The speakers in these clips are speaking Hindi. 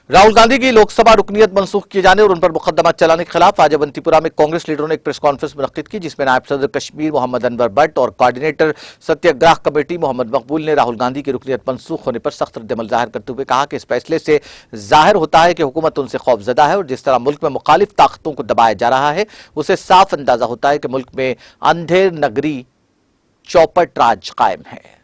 राहुल गांधी की लोकसभा रुकनीयत मनसूख किए जाने और उन पर मुकदमा चलाने के खिलाफ आज अवंतीपुरा में कांग्रेस लीडरों ने एक प्रेस कॉन्फ्रेंस मुनक्किद की, जिसमें नायब सदर कश्मीर मोहम्मद अनवर भट्ट और कोऑर्डिनेटर सत्याग्रह कमेटी मोहम्मद मकबूल ने राहुल गांधी की रुकनीयत मनसूख होने पर सख्त रद्दमल जाहिर करते हुए कहा कि इस फैसले से जाहिर होता है कि हुकूमत उनसे खौफजदा है और जिस तरह मुल्क में मुखालिफ ताकतों को दबाया जा रहा है, उसे साफ अंदाजा होता है कि मुल्क में अंधेर नगरी चौपट राज कायम है।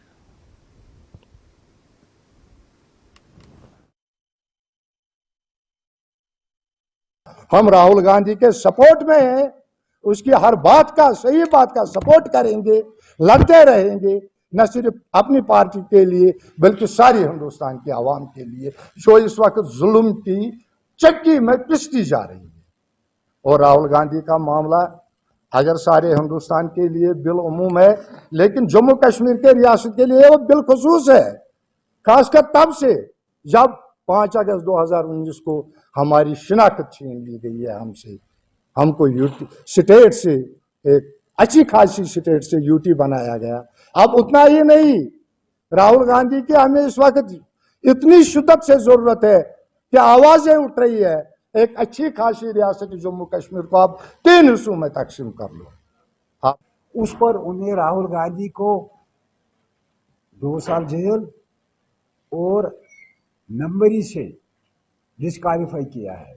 हम राहुल गांधी के सपोर्ट में हैं, उसकी हर बात का, सही बात का सपोर्ट करेंगे, लड़ते रहेंगे, न सिर्फ अपनी पार्टी के लिए बल्कि सारी हिंदुस्तान की आवाम के लिए जो इस वक्त जुल्म की चक्की में पिसती जा रही है। और राहुल गांधी का मामला अगर सारे हिंदुस्तान के लिए बिल उमूम है, लेकिन जम्मू कश्मीर के रियासत के लिए वो बिल खुसूस है, खासकर तब से जब 5 अगस्त 2019 को हमारी शिनाख्त छीन ली गई है हमसे। हमको यूटी स्टेट से, एक अच्छी खासी स्टेट से यूटी बनाया गया। अब उतना ही नहीं, राहुल गांधी की हमें इस वक्त इतनी शिद्दत से जरूरत है कि आवाजें उठ रही है, एक अच्छी खासी रियासत जम्मू कश्मीर को आप 3 हिस्सों में तकसीम कर लो। आप उस पर उन्हें राहुल गांधी को 2 साल जेल और मेंबरी से डिस्क्वालीफाई किया है।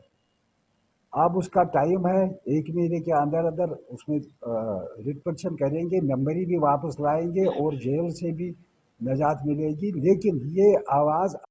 अब उसका टाइम है, 1 महीने के अंदर अंदर उसमें रिट पिटीशन करेंगे, मेंबरी भी वापस लाएंगे और जेल से भी निजात मिलेगी। लेकिन ये आवाज़